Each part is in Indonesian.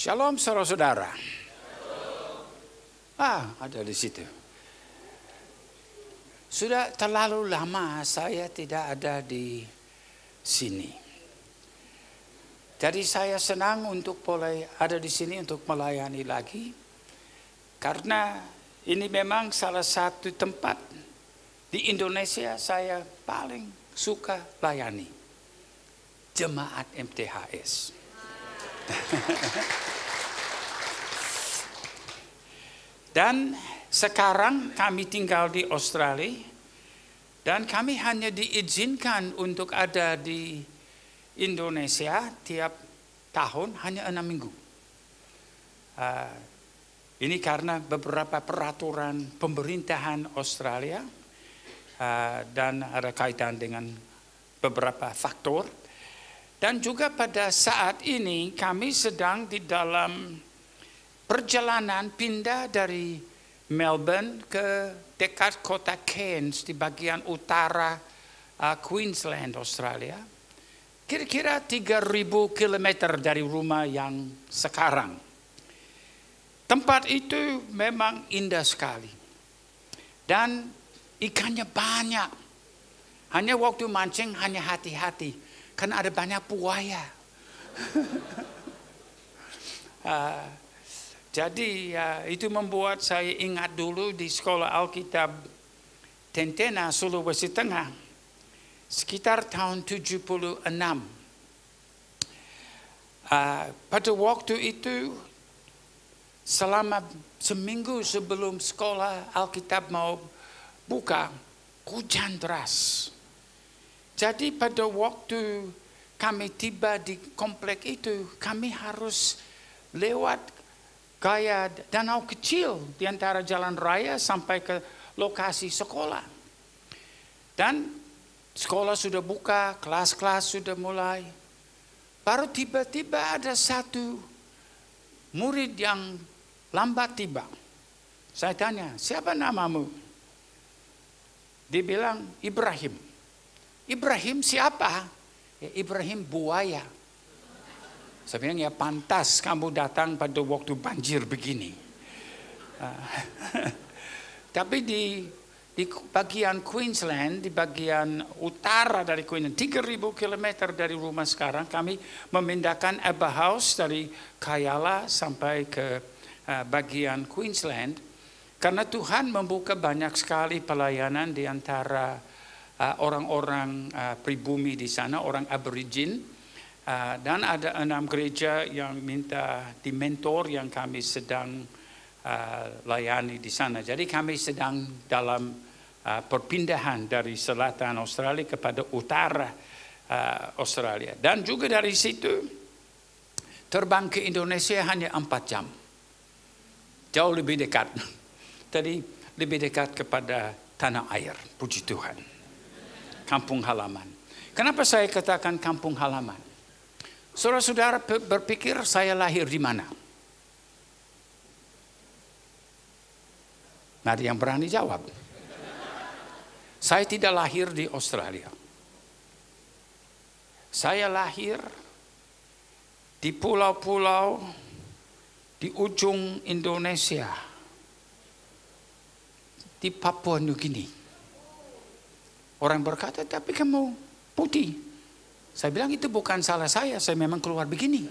Shalom saudara-saudara. Ada di situ. Sudah terlalu lama saya tidak ada di sini. Jadi saya senang untuk boleh ada di sini untuk melayani lagi. Karena ini memang salah satu tempat di Indonesia saya paling suka layani. Jemaat MTHS. Dan sekarang kami tinggal di Australia dan kami hanya diizinkan untuk ada di Indonesia tiap tahun hanya 6 minggu. Ini karena beberapa peraturan pemerintahan Australia dan ada kaitan dengan beberapa faktor. Dan juga pada saat ini kami sedang di dalam perjalanan pindah dari Melbourne ke dekat kota Cairns di bagian utara Queensland, Australia. Kira-kira 3.000 kilometer dari rumah yang sekarang. Tempat itu memang indah sekali. Dan ikannya banyak. Hanya waktu mancing hanya hati-hati. Karena ada banyak buaya. Jadi itu membuat saya ingat dulu di sekolah Alkitab Tentena, Sulawesi Tengah. Sekitar tahun 76. Pada waktu itu selama seminggu sebelum sekolah Alkitab mau buka, hujan deras. Jadi pada waktu kami tiba di komplek itu, kami harus lewat gaya danau kecil di antara jalan raya sampai ke lokasi sekolah. Dan sekolah sudah buka, kelas-kelas sudah mulai. Baru tiba-tiba ada satu murid yang lambat tiba. Saya tanya, siapa namamu? Dia bilang, Ibrahim. Ibrahim siapa? Ya, Ibrahim buaya. Saya bilang, ya pantas kamu datang pada waktu banjir begini. Tapi di bagian Queensland, di bagian utara dari Queensland, 3.000 kilometer dari rumah sekarang, kami memindahkan Abba House dari Kayala sampai ke bagian Queensland. Karena Tuhan membuka banyak sekali pelayanan di antara orang-orang pribumi di sana, orang Aborigin. Dan ada 6 gereja yang minta dimentor yang kami sedang layani di sana. Jadi kami sedang dalam perpindahan dari selatan Australia kepada utara Australia. Dan juga dari situ terbang ke Indonesia hanya 4 jam. Jauh lebih dekat. Jadi lebih dekat kepada tanah air, puji Tuhan. Kampung halaman. Kenapa saya katakan kampung halaman? Saudara-saudara berpikir saya lahir di mana? Nah, ada yang berani jawab. Saya tidak lahir di Australia. Saya lahir di pulau-pulau di ujung Indonesia. Di Papua New Guinea. Orang berkata, tapi kamu putih. Saya bilang itu bukan salah saya memang keluar begini.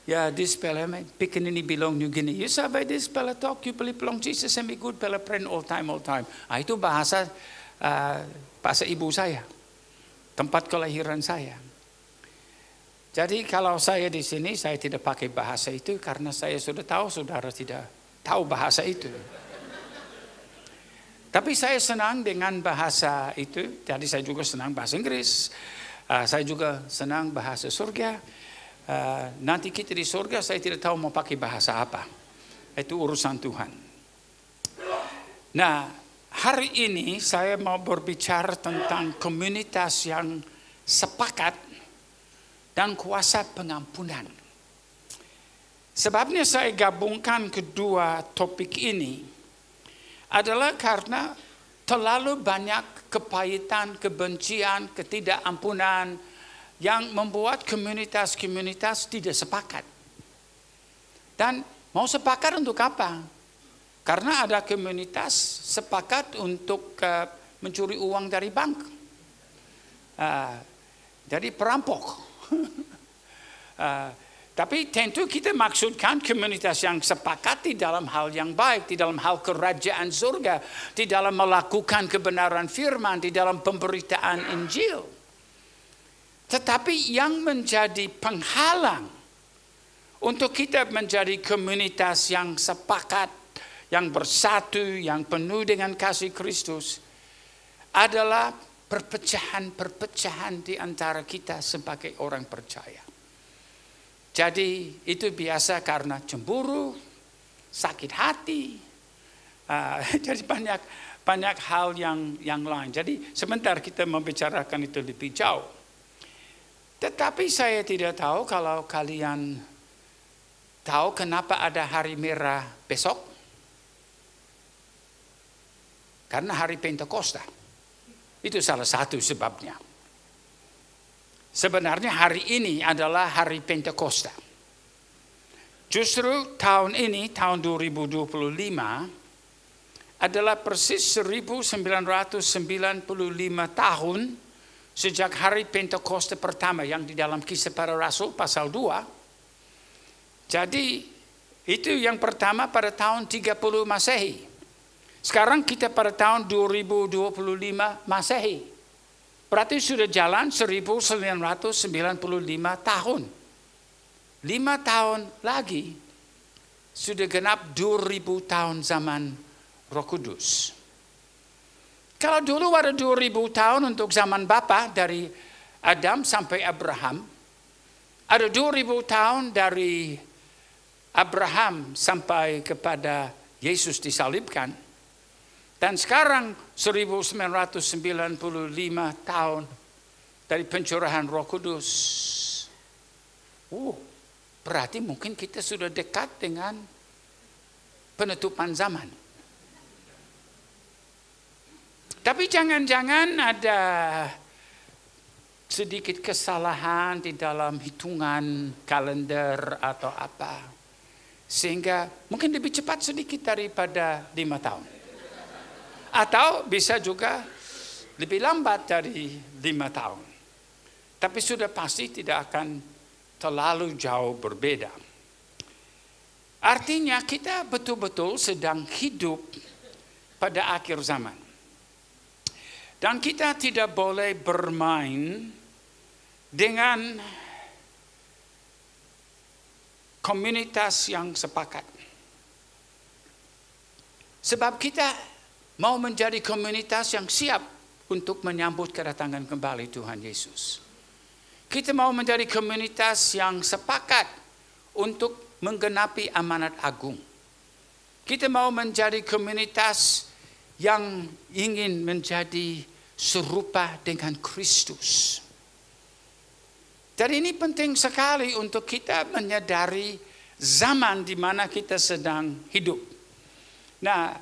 Ja, de spelar mig. Picken ini belong New Guinea. You sabi this spela talk, you believe belong Jesus and be good pela friend all time. Itu bahasa ibu saya. Tempat kelahiran saya. Jadi kalau saya di sini, saya tidak pakai bahasa itu karena saya sudah tahu saudara tidak tahu bahasa itu. Tapi saya senang dengan bahasa itu. Jadi saya juga senang bahasa Inggris. Saya juga senang bahasa surga. Nanti kita di surga saya tidak tahu mau pakai bahasa apa. Itu urusan Tuhan. Nah, hari ini saya mau berbicara tentang komunitas yang sepakat dan kuasa pengampunan. Sebabnya saya gabungkan kedua topik ini adalah karena terlalu banyak kepahitan, kebencian, ketidakampunan yang membuat komunitas-komunitas tidak sepakat. Dan mau sepakat untuk apa? Karena ada komunitas sepakat untuk mencuri uang dari bank. Jadi perampok. Tapi tentu kita maksudkan komunitas yang sepakat di dalam hal yang baik, di dalam hal kerajaan surga, di dalam melakukan kebenaran firman, di dalam pemberitaan Injil. Tetapi yang menjadi penghalang untuk kita menjadi komunitas yang sepakat, yang bersatu, yang penuh dengan kasih Kristus adalah perpecahan-perpecahan di antara kita sebagai orang percaya. Jadi itu biasa karena cemburu, sakit hati, jadi banyak hal yang lain. Jadi sebentar kita membicarakan itu lebih jauh. Tetapi saya tidak tahu kalau kalian tahu kenapa ada hari merah besok. Karena hari Pentakosta. Itu salah satu sebabnya. Sebenarnya hari ini adalah hari Pentakosta. Justru tahun ini, tahun 2025, adalah persis 1995 tahun sejak hari Pentakosta pertama yang di dalam Kisah Para Rasul pasal 2. Jadi itu yang pertama pada tahun 30 Masehi. Sekarang kita pada tahun 2025 Masehi. Berarti sudah jalan 1995 tahun. 5 tahun lagi sudah genap 2000 tahun zaman Roh Kudus. Kalau dulu ada 2000 tahun untuk zaman Bapa dari Adam sampai Abraham. Ada 2000 tahun dari Abraham sampai kepada Yesus disalibkan. Dan sekarang 1995 tahun dari pencurahan Roh Kudus. Berarti mungkin kita sudah dekat dengan penutupan zaman. Tapi jangan-jangan ada sedikit kesalahan di dalam hitungan kalender atau apa. Sehingga mungkin lebih cepat sedikit daripada 5 tahun. Atau bisa juga lebih lambat dari 5 tahun. Tapi sudah pasti tidak akan terlalu jauh berbeda. Artinya kita betul-betul sedang hidup pada akhir zaman. Dan kita tidak boleh bermain dengan komunitas yang sepakat. Sebab kita mau menjadi komunitas yang siap untuk menyambut kedatangan kembali Tuhan Yesus. Kita mau menjadi komunitas yang sepakat untuk menggenapi amanat agung. Kita mau menjadi komunitas yang ingin menjadi serupa dengan Kristus. Dan ini penting sekali untuk kita menyadari zaman di mana kita sedang hidup. Nah,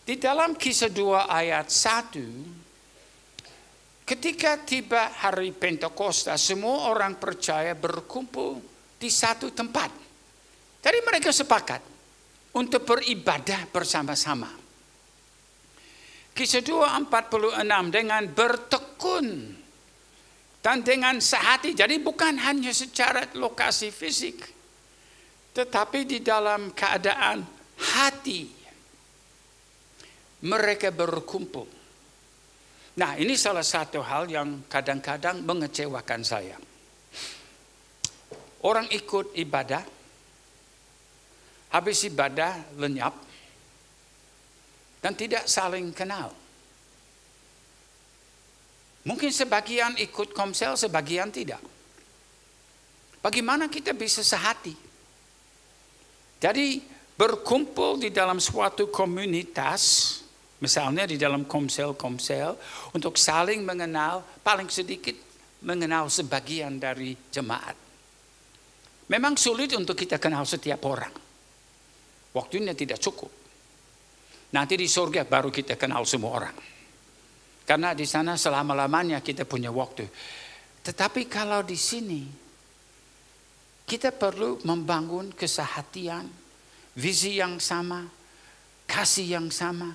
di dalam Kisah 2 ayat 1, ketika tiba hari Pentakosta, semua orang percaya berkumpul di satu tempat. Jadi mereka sepakat untuk beribadah bersama-sama. Kisah 2:46, dengan bertekun dan dengan sehati. Jadi bukan hanya secara lokasi fisik, tetapi di dalam keadaan hati mereka berkumpul. Nah, ini salah satu hal yang kadang-kadang mengecewakan saya. Orang ikut ibadah, habis ibadah lenyap, dan tidak saling kenal. Mungkin sebagian ikut komsel, sebagian tidak. Bagaimana kita bisa sehati? Jadi berkumpul di dalam suatu komunitas, misalnya di dalam komsel-komsel, untuk saling mengenal, paling sedikit mengenal sebagian dari jemaat. Memang sulit untuk kita kenal setiap orang. Waktunya tidak cukup. Nanti di surga baru kita kenal semua orang. Karena di sana selama-lamanya kita punya waktu. Tetapi kalau di sini, kita perlu membangun kesehatian, visi yang sama, kasih yang sama.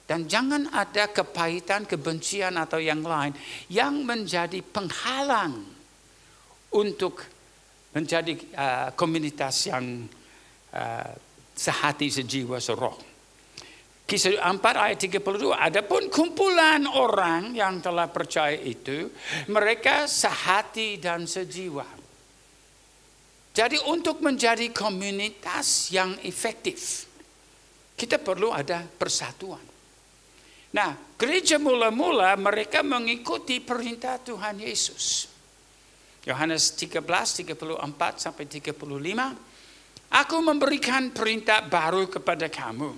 Dan jangan ada kepahitan, kebencian atau yang lain yang menjadi penghalang untuk menjadi komunitas yang sehati, sejiwa, seroh. Kisah 4 ayat 32, adapun kumpulan orang yang telah percaya itu, mereka sehati dan sejiwa. Jadi untuk menjadi komunitas yang efektif, kita perlu ada persatuan. Nah, gereja mula-mula mereka mengikuti perintah Tuhan Yesus. Yohanes 13:34 sampai 35. Aku memberikan perintah baru kepada kamu,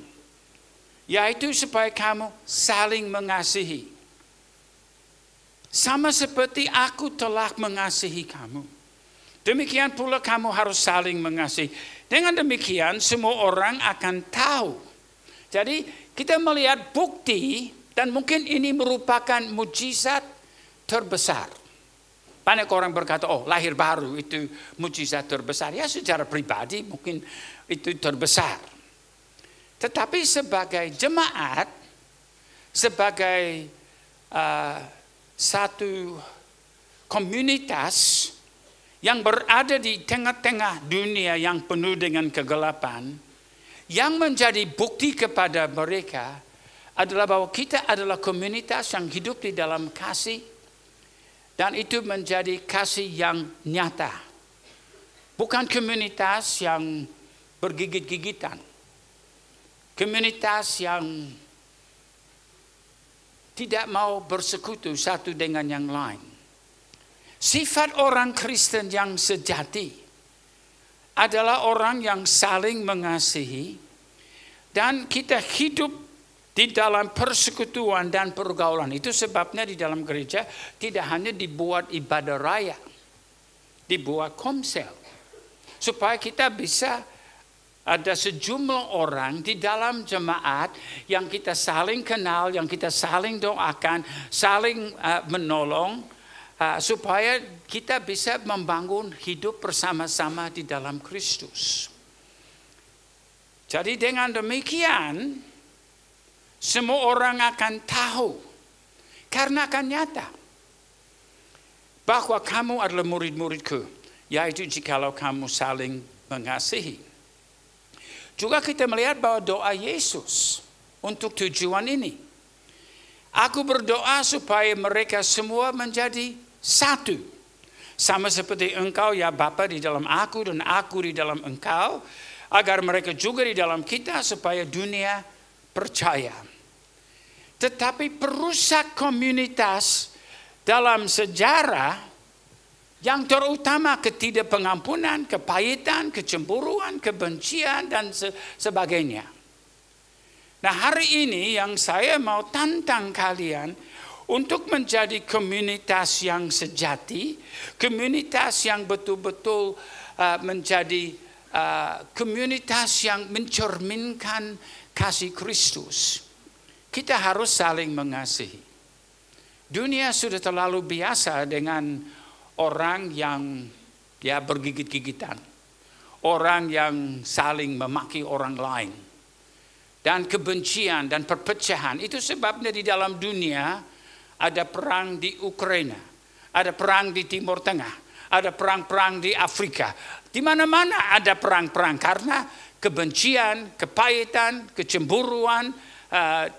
yaitu supaya kamu saling mengasihi. Sama seperti aku telah mengasihi kamu. Demikian pula kamu harus saling mengasihi. Dengan demikian semua orang akan tahu. Jadi kita melihat bukti, dan mungkin ini merupakan mukjizat terbesar. Banyak orang berkata, oh lahir baru itu mukjizat terbesar. Ya secara pribadi mungkin itu terbesar. Tetapi sebagai jemaat, sebagai satu komunitas yang berada di tengah-tengah dunia yang penuh dengan kegelapan, yang menjadi bukti kepada mereka adalah bahwa kita adalah komunitas yang hidup di dalam kasih, dan itu menjadi kasih yang nyata. Bukan komunitas yang bergigit-gigitan. Komunitas yang tidak mau bersekutu satu dengan yang lain. Sifat orang Kristen yang sejati adalah orang yang saling mengasihi, dan kita hidup di dalam persekutuan dan pergaulan. Itu sebabnya di dalam gereja tidak hanya dibuat ibadah raya, dibuat komsel, supaya kita bisa ada sejumlah orang di dalam jemaat yang kita saling kenal, yang kita saling doakan, saling menolong, supaya kita bisa membangun hidup bersama-sama di dalam Kristus. Jadi dengan demikian, semua orang akan tahu, karena akan nyata, bahwa kamu adalah murid-muridku, yaitu jikalau kamu saling mengasihi. Juga kita melihat bahwa doa Yesus untuk tujuan ini. Aku berdoa supaya mereka semua menjadi satu. Sama seperti engkau ya Bapa di dalam aku dan aku di dalam engkau, agar mereka juga di dalam kita supaya dunia percaya. Tetapi perusak komunitas dalam sejarah yang terutama ketidakpengampunan, kepahitan, kecemburuan, kebencian dan sebagainya. Nah, hari ini yang saya mau tantang kalian untuk menjadi komunitas yang sejati, komunitas yang betul-betul menjadi komunitas yang mencerminkan kasih Kristus. Kita harus saling mengasihi. Dunia sudah terlalu biasa dengan orang yang bergigit-gigitan, orang yang saling memaki orang lain, dan kebencian dan perpecahan. Itu sebabnya di dalam dunia ada perang di Ukraina, ada perang di Timur Tengah, ada perang-perang di Afrika. Di mana-mana ada perang-perang karena kebencian, kepahitan, kecemburuan,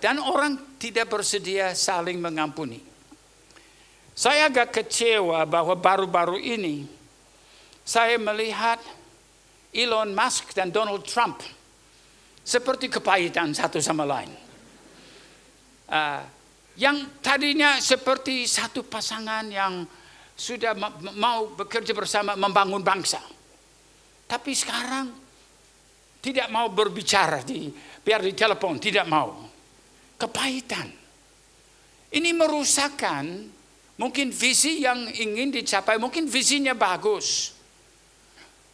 dan orang tidak bersedia saling mengampuni. Saya agak kecewa bahwa baru-baru ini saya melihat Elon Musk dan Donald Trump seperti kepahitan satu sama lain. Yang tadinya seperti satu pasangan yang sudah mau bekerja bersama membangun bangsa. Tapi sekarang tidak mau berbicara, biar di telepon, tidak mau. Kepahitan. Ini merusakkan mungkin visi yang ingin dicapai, mungkin visinya bagus.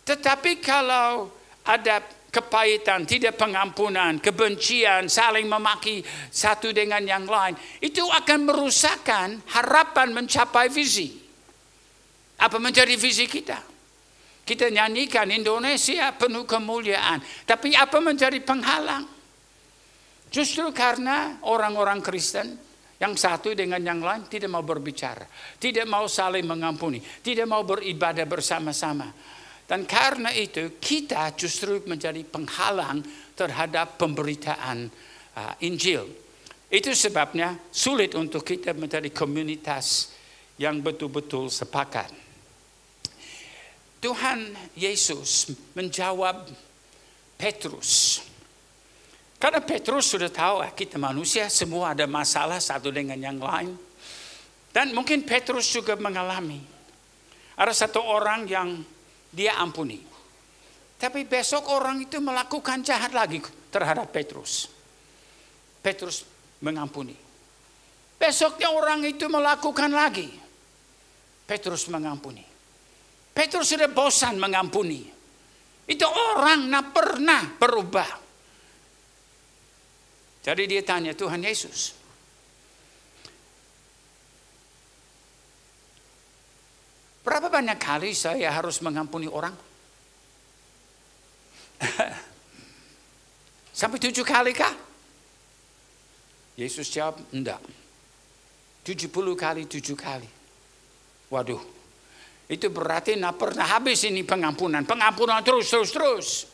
Tetapi kalau ada kepahitan, tidak pengampunan, kebencian, saling memaki satu dengan yang lain, itu akan merusakkan harapan mencapai visi. Apa menjadi visi kita? Kita nyanyikan Indonesia penuh kemuliaan. Tapi apa menjadi penghalang? Justru karena orang-orang Kristen yang satu dengan yang lain tidak mau berbicara. Tidak mau saling mengampuni. Tidak mau beribadah bersama-sama. Dan karena itu kita justru menjadi penghalang terhadap pemberitaan Injil. Itu sebabnya sulit untuk kita menjadi komunitas yang betul-betul sepakat. Tuhan Yesus menjawab Petrus. Karena Petrus sudah tahu kita manusia semua ada masalah satu dengan yang lain. Dan mungkin Petrus juga mengalami. Ada satu orang yang dia ampuni. Tapi besok orang itu melakukan jahat lagi terhadap Petrus. Petrus mengampuni. Besoknya orang itu melakukan lagi. Petrus mengampuni. Petrus sudah bosan mengampuni. Itu orang tidak pernah berubah. Jadi dia tanya Tuhan Yesus, berapa banyak kali saya harus mengampuni orang? Sampai 7 kali kah? Yesus jawab, enggak. 70 kali 7 kali. Waduh. Itu berarti tidak pernah habis ini pengampunan. Pengampunan terus.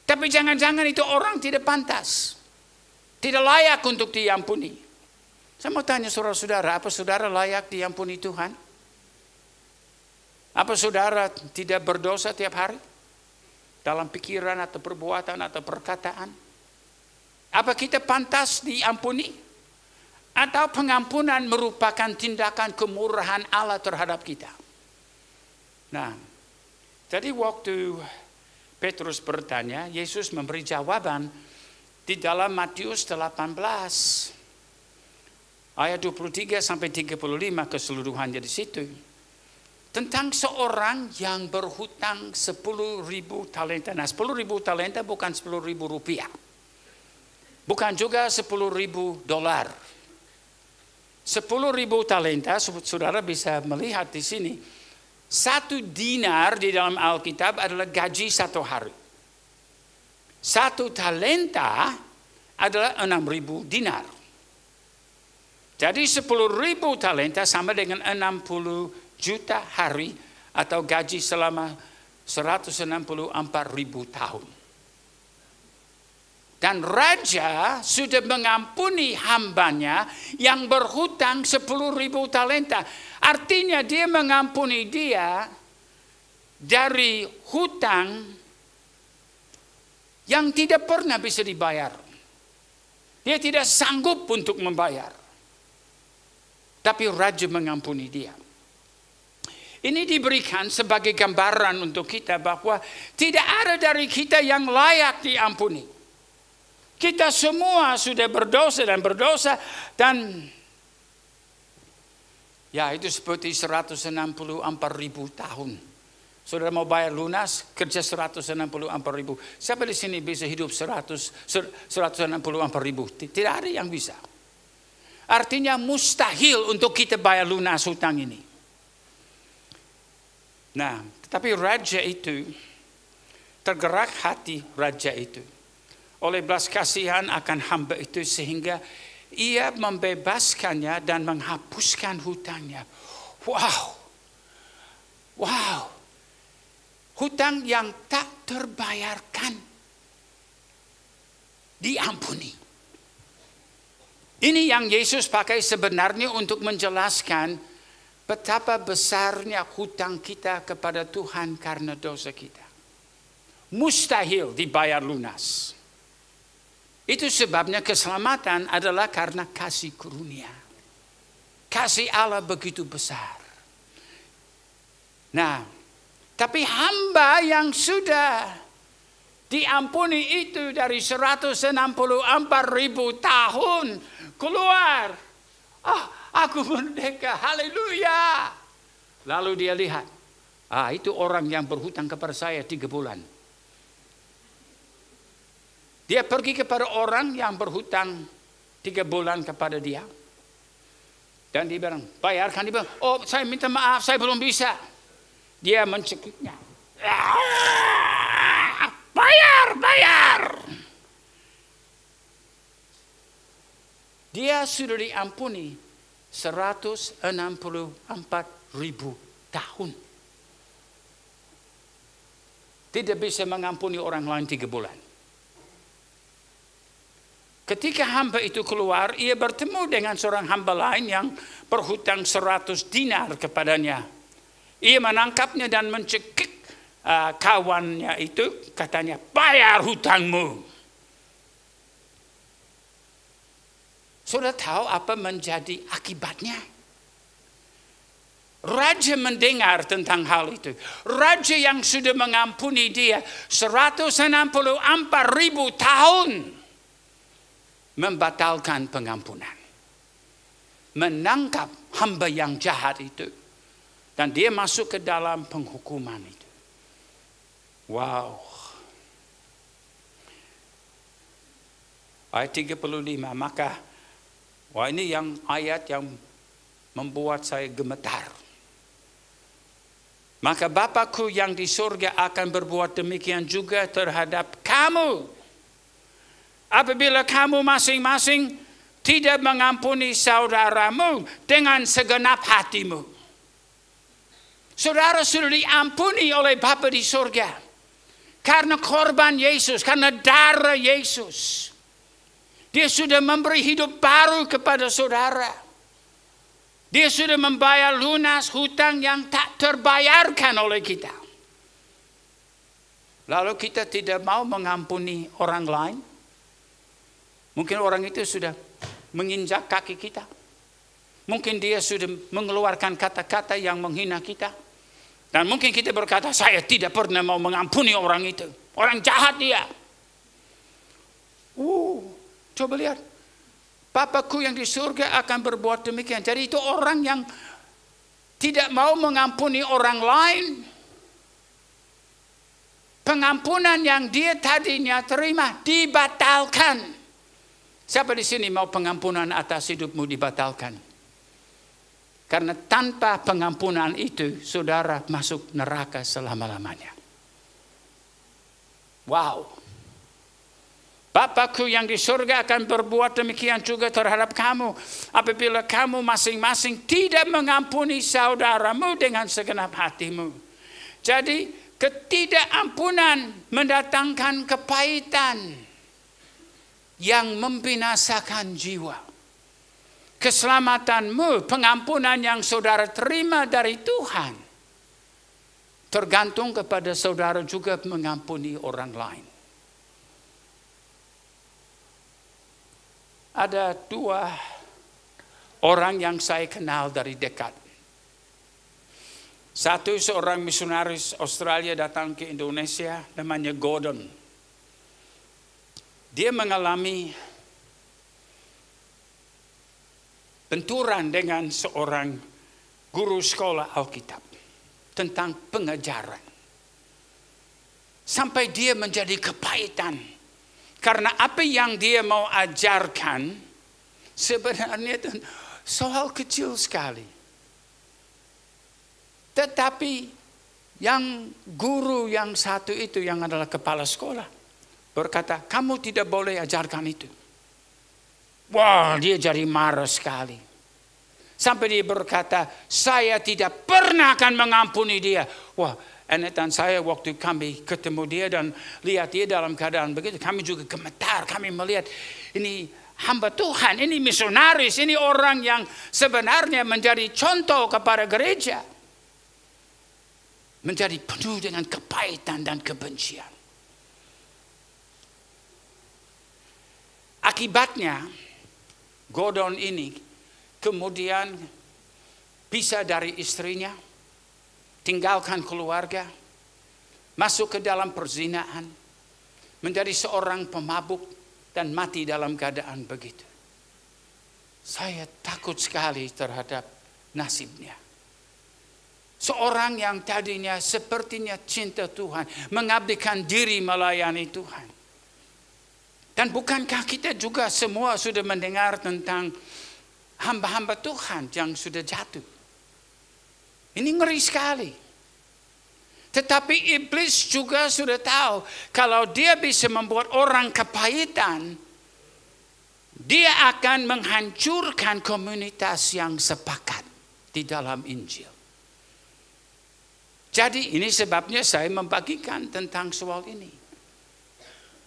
Tapi jangan-jangan itu orang tidak pantas. Tidak layak untuk diampuni. Saya mau tanya saudara-saudara, apa saudara layak diampuni Tuhan? Apa saudara tidak berdosa tiap hari? Dalam pikiran atau perbuatan atau perkataan? Apa kita pantas diampuni? Atau pengampunan merupakan tindakan kemurahan Allah terhadap kita? Nah, jadi waktu Petrus bertanya, Yesus memberi jawaban di dalam Matius 18 ayat 23 sampai 35 keseluruhannya di situ. Tentang seorang yang berhutang 10.000 talenta. Nah, 10.000 talenta bukan 10.000 rupiah. Bukan juga 10.000 dolar. 10.000 talenta, saudara bisa melihat di sini. 1 dinar di dalam Alkitab adalah gaji 1 hari. 1 talenta adalah 6.000 dinar. Jadi 10.000 talenta sama dengan 60 juta hari atau gaji selama 164.000 tahun. Dan raja sudah mengampuni hambanya yang berhutang 10.000 talenta. Artinya dia mengampuni dia dari hutang yang tidak pernah bisa dibayar. Dia tidak sanggup untuk membayar. Tapi raja mengampuni dia. Ini diberikan sebagai gambaran untuk kita bahwa tidak ada dari kita yang layak diampuni. Kita semua sudah berdosa dan ya itu seperti 164.000 tahun. Saudara mau bayar lunas, kerja 164.000. Siapa di sini bisa hidup 164.000? Tidak ada yang bisa. Artinya mustahil untuk kita bayar lunas hutang ini. Nah, tetapi raja itu, tergerak hati raja itu oleh belas kasihan akan hamba itu sehingga ia membebaskannya dan menghapuskan hutangnya. Wow. Hutang yang tak terbayarkan diampuni. Ini yang Yesus pakai sebenarnya untuk menjelaskan betapa besarnya hutang kita kepada Tuhan karena dosa kita. Mustahil dibayar lunas. Itu sebabnya keselamatan adalah karena kasih karunia. Kasih Allah begitu besar. Nah, tapi hamba yang sudah diampuni itu dari 164.000 tahun keluar. Aku merdeka, haleluya. Lalu dia lihat, itu orang yang berhutang kepada saya 3 bulan. Dia pergi kepada orang yang berhutang 3 bulan kepada dia. Dan dia bilang, bayarkan. Dia bilang, saya minta maaf, saya belum bisa. Dia mencekiknya. Bayar, bayar. Dia sudah diampuni 164.000 tahun. Tidak bisa mengampuni orang lain 3 bulan. Ketika hamba itu keluar, ia bertemu dengan seorang hamba lain yang berhutang 100 dinar kepadanya. Ia menangkapnya dan mencekik kawannya itu, katanya, bayar hutangmu. Sudah tahu apa menjadi akibatnya? Raja mendengar tentang hal itu. Raja yang sudah mengampuni dia 164.000 tahun membatalkan pengampunan. Menangkap hamba yang jahat itu. Dan dia masuk ke dalam penghukuman itu. Wow. Ayat 35, maka wah, ini yang ayat yang membuat saya gemetar. Maka Bapakku yang di surga akan berbuat demikian juga terhadap kamu. Apabila kamu masing-masing tidak mengampuni saudaramu dengan segenap hatimu. Saudara sudah diampuni oleh Bapa di surga. Karena korban Yesus, karena darah Yesus. Dia sudah memberi hidup baru kepada saudara. Dia sudah membayar lunas hutang yang tak terbayarkan oleh kita. Lalu kita tidak mau mengampuni orang lain. Mungkin orang itu sudah menginjak kaki kita. Mungkin dia sudah mengeluarkan kata-kata yang menghina kita. Dan mungkin kita berkata, saya tidak pernah mau mengampuni orang itu. Orang jahat dia. Coba lihat. Bapakku yang di surga akan berbuat demikian. Jadi itu orang yang tidak mau mengampuni orang lain. Pengampunan yang dia tadinya terima dibatalkan. Siapa di sini mau pengampunan atas hidupmu dibatalkan? Karena tanpa pengampunan itu, saudara masuk neraka selama-lamanya. Wow. Bapakku yang di surga akan berbuat demikian juga terhadap kamu. Apabila kamu masing-masing tidak mengampuni saudaramu dengan segenap hatimu. Jadi ketidakampunan mendatangkan kepahitan yang membinasakan jiwa. Keselamatanmu, pengampunan yang saudara terima dari Tuhan, tergantung kepada saudara juga mengampuni orang lain. Ada 2 orang yang saya kenal dari dekat. Satu seorang misionaris Australia datang ke Indonesia, namanya Gordon. Dia mengalami benturan dengan seorang guru sekolah Alkitab tentang pengajaran. Sampai dia menjadi kepahitan. Karena apa yang dia mau ajarkan sebenarnya itu soal kecil sekali. Tetapi yang guru yang satu itu yang adalah kepala sekolah berkata, kamu tidak boleh ajarkan itu. Wah, dia jadi marah sekali. Sampai dia berkata, saya tidak pernah akan mengampuni dia. Wah, Anet dan saya waktu kami ketemu dia dan lihat dia dalam keadaan begitu, kami juga gemetar. Kami melihat ini hamba Tuhan, ini misionaris, ini orang yang sebenarnya menjadi contoh kepada gereja. Menjadi penuh dengan kepahitan dan kebencian. Akibatnya, Gordon ini kemudian pisah dari istrinya, tinggalkan keluarga, masuk ke dalam perzinahan, menjadi seorang pemabuk dan mati dalam keadaan begitu. Saya takut sekali terhadap nasibnya. Seorang yang tadinya sepertinya cinta Tuhan, mengabdikan diri melayani Tuhan. Dan bukankah kita juga semua sudah mendengar tentang hamba-hamba Tuhan yang sudah jatuh? Ini ngeri sekali. Tetapi iblis juga sudah tahu kalau dia bisa membuat orang kepahitan, dia akan menghancurkan komunitas yang sepakat di dalam Injil. Jadi ini sebabnya saya membagikan tentang soal ini.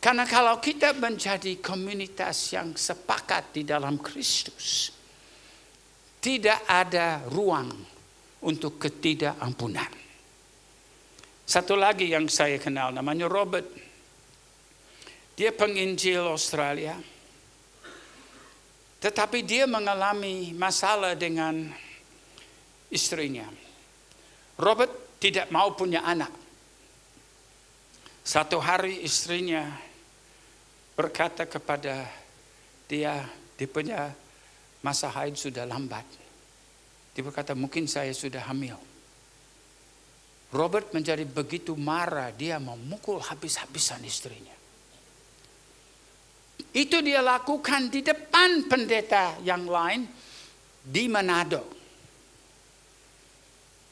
Karena kalau kita menjadi komunitas yang sepakat di dalam Kristus, tidak ada ruang untuk ketidakampunan. Satu lagi yang saya kenal namanya Robert. Dia penginjil Australia. Tetapi dia mengalami masalah dengan istrinya. Robert tidak mau punya anak. Satu hari istrinya berkata kepada dia punya masa haid sudah lambat. Dia berkata, mungkin saya sudah hamil. Robert menjadi begitu marah, dia memukul habis-habisan istrinya. Itu dia lakukan di depan pendeta yang lain di Manado.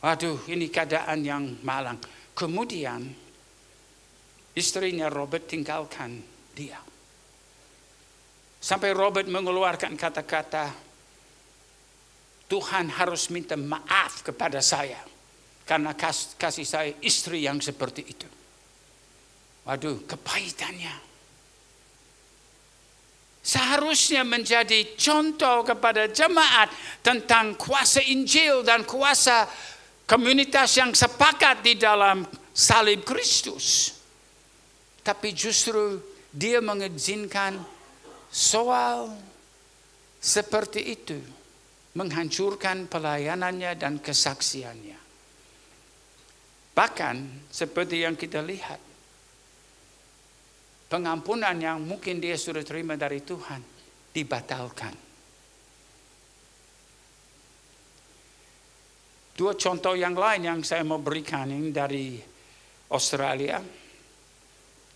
Waduh, ini keadaan yang malang. Kemudian istrinya Robert tinggalkan dia. Sampai Robert mengeluarkan kata-kata, Tuhan harus minta maaf kepada saya karena kasih saya istri yang seperti itu. Waduh, kepahitannya. Seharusnya menjadi contoh kepada jemaat tentang kuasa Injil dan kuasa komunitas yang sepakat di dalam salib Kristus. Tapi justru dia mengizinkan soal seperti itu menghancurkan pelayanannya dan kesaksiannya. Bahkan seperti yang kita lihat, pengampunan yang mungkin dia sudah terima dari Tuhan dibatalkan. Dua contoh yang lain yang saya mau berikan ini dari Australia.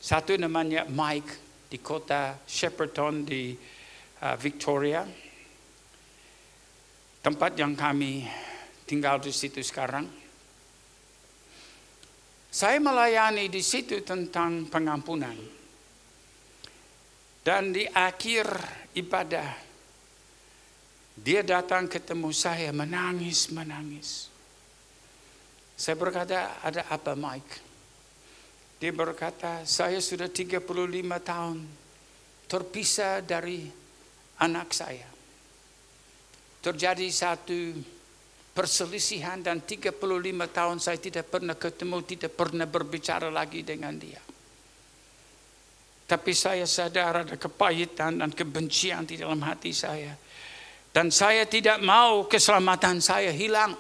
Satu namanya Mike di kota Shepparton di Victoria. Tempat yang kami tinggal di situ sekarang. Saya melayani di situ tentang pengampunan. Dan di akhir ibadah, dia datang ketemu saya menangis. Saya berkata, ada apa Mike? Dia berkata, saya sudah 35 tahun terpisah dari anak saya. Terjadi satu perselisihan dan 35 tahun saya tidak pernah ketemu, tidak pernah berbicara lagi dengan dia. Tapi saya sadar ada kepahitan dan kebencian di dalam hati saya. Dan saya tidak mau keselamatan saya hilang.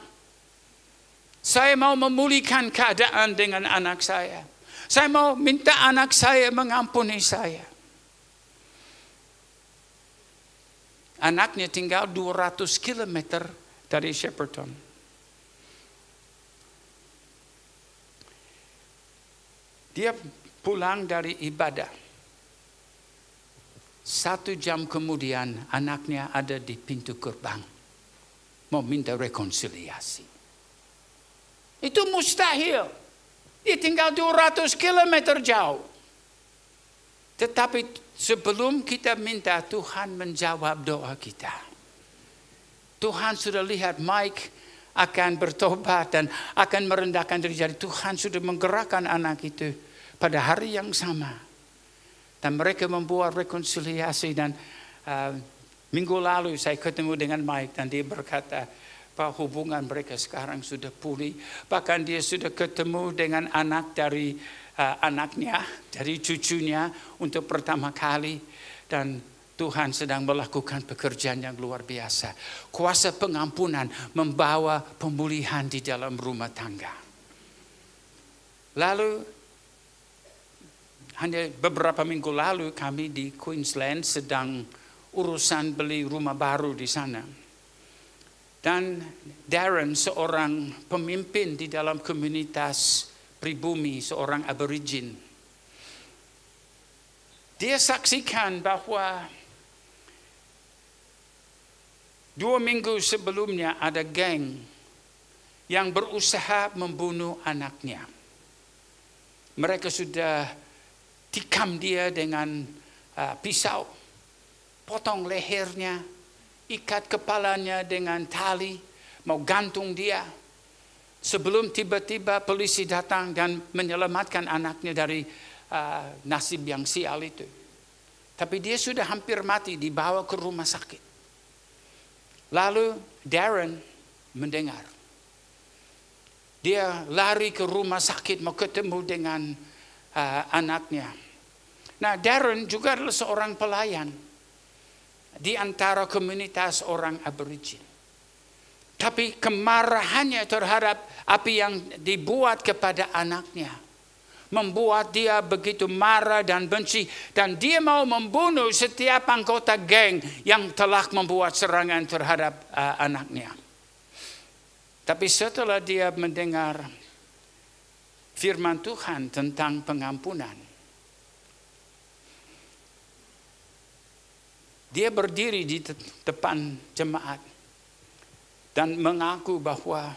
Saya mau memulihkan keadaan dengan anak saya. Saya mau minta anak saya mengampuni saya. Anaknya tinggal 200 km dari Shepparton. Dia pulang dari ibadah. 1 jam kemudian anaknya ada di pintu gerbang. Mau minta rekonsiliasi. Itu mustahil. Dia tinggal 200 km jauh. Tetapi sebelum kita minta, Tuhan menjawab doa kita. Tuhan sudah lihat Mike akan bertobat dan akan merendahkan diri. Jadi Tuhan sudah menggerakkan anak itu pada hari yang sama. Dan mereka membuat rekonsiliasi dan minggu lalu saya ketemu dengan Mike dan dia berkata, bahwa hubungan mereka sekarang sudah pulih. Bahkan dia sudah ketemu dengan anak dari anaknya, dari cucunya untuk pertama kali. Dan Tuhan sedang melakukan pekerjaan yang luar biasa. Kuasa pengampunan membawa pemulihan di dalam rumah tangga. Lalu, hanya beberapa minggu lalu kami di Queensland sedang urusan beli rumah baru di sana. Dan Darren seorang pemimpin di dalam komunitas pribumi, seorang aborigin. Dia saksikan bahwa 2 minggu sebelumnya ada geng yang berusaha membunuh anaknya. Mereka sudah tikam dia dengan pisau, potong lehernya, ikat kepalanya dengan tali, mau gantung dia. Sebelum tiba-tiba polisi datang dan menyelamatkan anaknya dari nasib yang sial itu. Tapi dia sudah hampir mati, dibawa ke rumah sakit. Lalu Darren mendengar. Dia lari ke rumah sakit mau ketemu dengan anaknya. Nah, Darren juga adalah seorang pelayan di antara komunitas orang Aborigin. Tapi kemarahannya terhadap apa yang dibuat kepada anaknya membuat dia begitu marah dan benci, dan dia mau membunuh setiap anggota geng yang telah membuat serangan terhadap anaknya. Tapi setelah dia mendengar firman Tuhan tentang pengampunan, dia berdiri di depan jemaat dan mengaku bahwa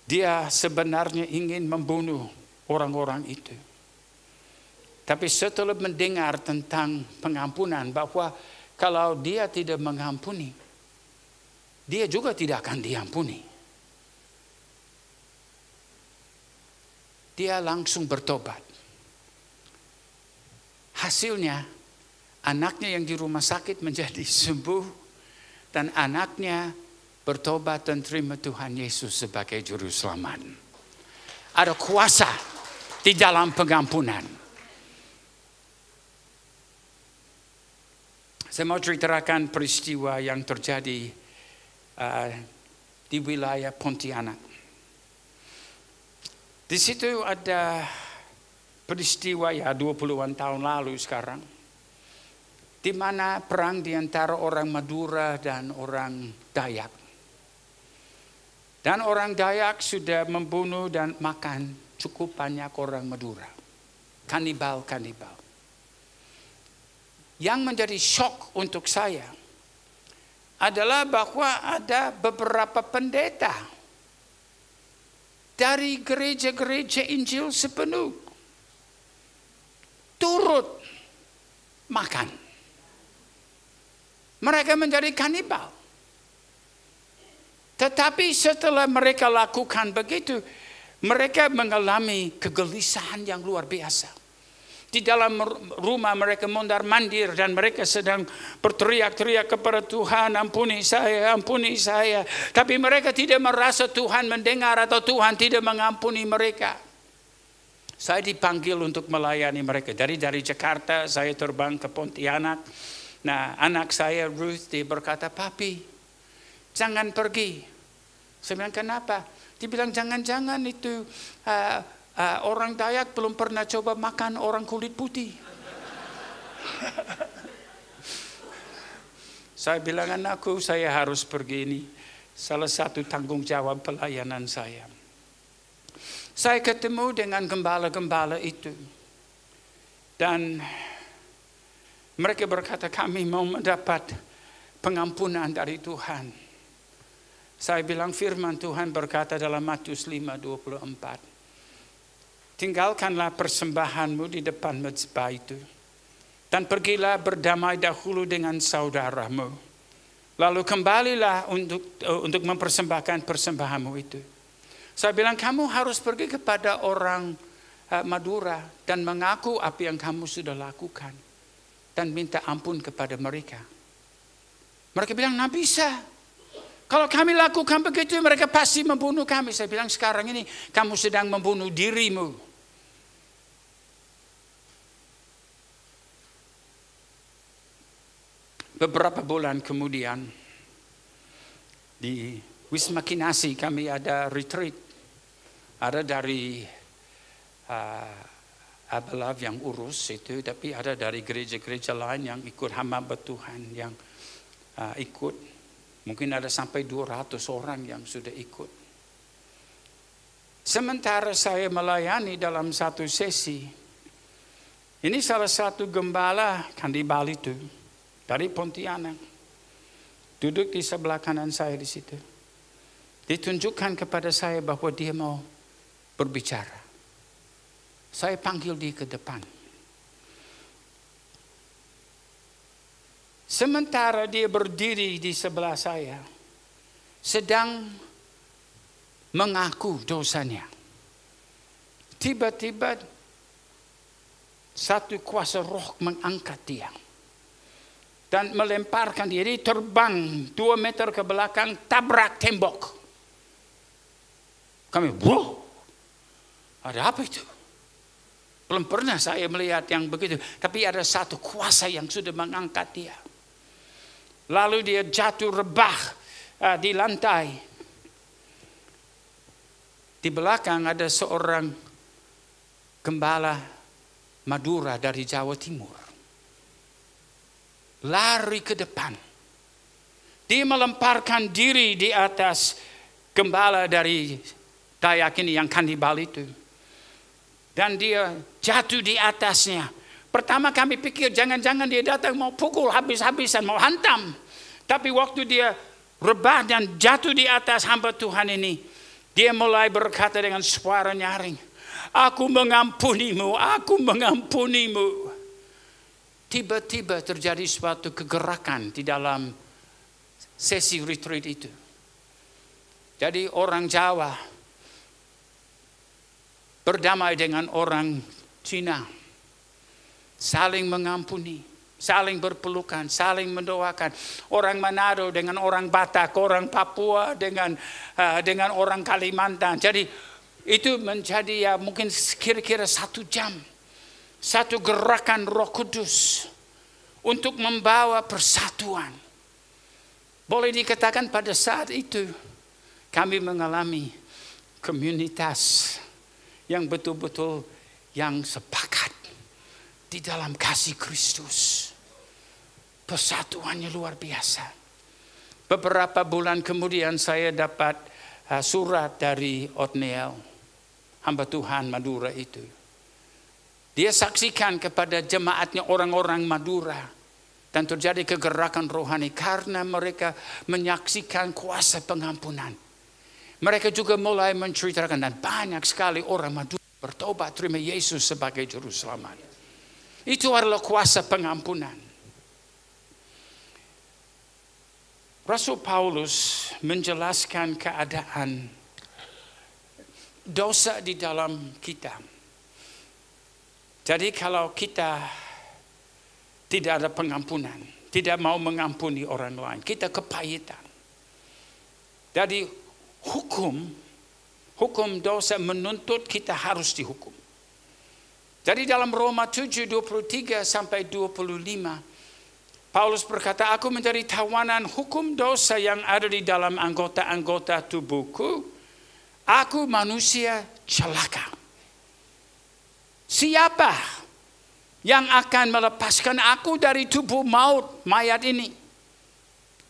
dia sebenarnya ingin membunuh orang-orang itu. Tapi setelah mendengar tentang pengampunan, bahwa kalau dia tidak mengampuni, dia juga tidak akan diampuni. Dia langsung bertobat. Hasilnya, anaknya yang di rumah sakit menjadi sembuh, dan anaknya bertobat dan terima Tuhan Yesus sebagai juru selamat. Ada kuasa di dalam pengampunan. Saya mau ceritakan peristiwa yang terjadi di wilayah Pontianak. Di situ ada peristiwa 20-an tahun lalu sekarang, di mana perang di antara orang Madura dan orang Dayak. Dan orang Dayak sudah membunuh dan makan cukup banyak orang Madura. Kanibal-kanibal. Yang menjadi syok untuk saya adalah bahwa ada beberapa pendeta dari gereja-gereja Injil sepenuh turut makan. Mereka menjadi kanibal. Tetapi setelah mereka lakukan begitu, mereka mengalami kegelisahan yang luar biasa. Di dalam rumah mereka mondar-mandir dan mereka sedang berteriak-teriak kepada Tuhan, ampuni saya, ampuni saya. Tapi mereka tidak merasa Tuhan mendengar atau Tuhan tidak mengampuni mereka. Saya dipanggil untuk melayani mereka. Dari Jakarta saya terbang ke Pontianak. Nah, anak saya Ruth, dia berkata, "Papi, jangan pergi." Saya bilang, "Kenapa?" Dia bilang, "Jangan-jangan itu orang Dayak belum pernah coba makan orang kulit putih." Saya bilang, "Anakku, saya harus pergi, ini salah satu tanggung jawab pelayanan saya." Saya ketemu dengan gembala-gembala itu. Dan mereka berkata, "Kami mau mendapat pengampunan dari Tuhan." Saya bilang, firman Tuhan berkata dalam Matius 5:24, "Tinggalkanlah persembahanmu di depan mezbah itu, dan pergilah berdamai dahulu dengan saudaramu. Lalu kembalilah untuk mempersembahkan persembahanmu itu." Saya bilang, "Kamu harus pergi kepada orang Madura dan mengaku apa yang kamu sudah lakukan. Dan minta ampun kepada mereka." Mereka bilang, "Nggak bisa. Kalau kami lakukan begitu, mereka pasti membunuh kami." Saya bilang, "Sekarang ini kamu sedang membunuh dirimu." Beberapa bulan kemudian, di Wisma Kinasi kami ada retreat. Ada dari Abelav yang urus itu, tapi ada dari gereja-gereja lain yang ikut hamba Tuhan yang ikut. Mungkin ada sampai 200 orang yang sudah ikut. Sementara saya melayani dalam satu sesi, ini salah satu gembala kanibal itu dari Pontianak duduk di sebelah kanan saya di situ. Ditunjukkan kepada saya bahwa dia mau berbicara. Saya panggil dia ke depan. Sementara dia berdiri di sebelah saya, sedang mengaku dosanya. Tiba-tiba satu kuasa roh mengangkat dia dan melemparkan dia. Dia terbang 2 meter ke belakang, tabrak tembok. Kami, wow, ada apa itu? Belum pernah saya melihat yang begitu. Tapi ada satu kuasa yang sudah mengangkat dia. Lalu dia jatuh rebah di lantai. Di belakang ada seorang gembala Madura dari Jawa Timur. Lari ke depan. Dia melemparkan diri di atas gembala dari Dayak ini yang kanibal itu. Dan dia jatuh di atasnya. Pertama kami pikir jangan-jangan dia datang mau pukul habis-habisan, mau hantam. Tapi waktu dia rebah dan jatuh di atas hamba Tuhan ini, dia mulai berkata dengan suara nyaring, aku mengampunimu, aku mengampunimu. Tiba-tiba terjadi suatu kegerakan di dalam sesi retreat itu. Jadi orang Jawa berdamai dengan orang Cina. Saling mengampuni, saling berpelukan, saling mendoakan. Orang Manado dengan orang Batak, orang Papua dengan orang Kalimantan. Jadi itu menjadi ya mungkin kira-kira 1 jam. Satu gerakan Roh Kudus untuk membawa persatuan. Boleh dikatakan pada saat itu kami mengalami komunitas yang betul-betul yang sepakat di dalam kasih Kristus. Persatuannya luar biasa. Beberapa bulan kemudian saya dapat surat dari Otniel, hamba Tuhan Madura itu. Dia saksikan kepada jemaatnya orang-orang Madura. Dan terjadi kegerakan rohani karena mereka menyaksikan kuasa pengampunan. Mereka juga mulai menceritakan dan banyak sekali orang Madura bertobat terima Yesus sebagai juru selamat. Itu adalah kuasa pengampunan. Rasul Paulus menjelaskan keadaan dosa di dalam kita. Jadi kalau kita tidak ada pengampunan, tidak mau mengampuni orang lain, kita kepahitan. Jadi hukum dosa menuntut kita harus dihukum. Jadi dalam Roma 7:23 sampai 25, Paulus berkata, aku menjadi tawanan hukum dosa yang ada di dalam anggota-anggota tubuhku. Aku manusia celaka. Siapa yang akan melepaskan aku dari tubuh maut, mayat ini?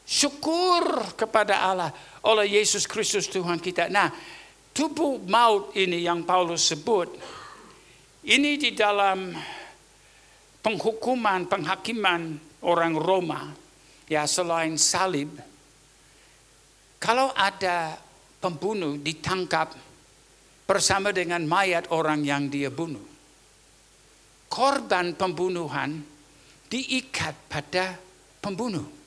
Syukur kepada Allah oleh Yesus Kristus Tuhan kita. Nah, tubuh maut ini yang Paulus sebut, ini di dalam penghakiman orang Roma, ya selain salib, kalau ada pembunuh ditangkap bersama dengan mayat orang yang dia bunuh, korban pembunuhan diikat pada pembunuh.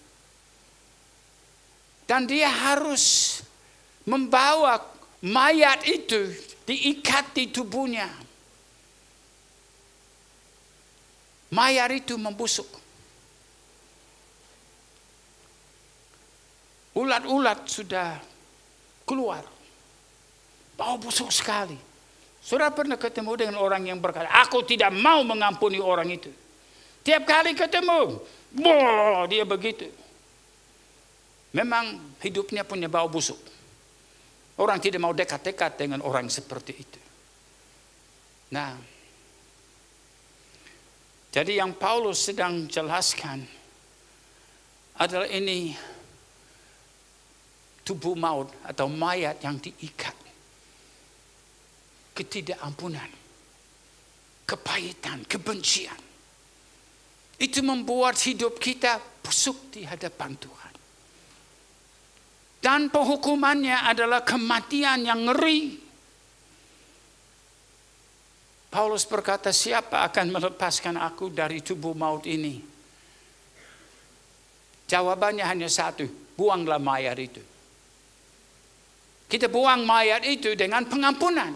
Dan dia harus membawa mayat itu diikat di tubuhnya. Mayat itu membusuk. Ulat-ulat sudah keluar. Bau busuk sekali. Saudara pernah ketemu dengan orang yang berkata, aku tidak mau mengampuni orang itu. Tiap kali ketemu, dia begitu. Memang hidupnya punya bau busuk. Orang tidak mau dekat-dekat dengan orang seperti itu. Nah, jadi yang Paulus sedang jelaskan adalah ini tubuh maut atau mayat yang diikat. Ketidakampunan, kepahitan, kebencian. Itu membuat hidup kita busuk di hadapan Tuhan. Dan penghukumannya adalah kematian yang ngeri. Paulus berkata, siapa akan melepaskan aku dari tubuh maut ini? Jawabannya hanya satu, buanglah mayat itu. Kita buang mayat itu dengan pengampunan.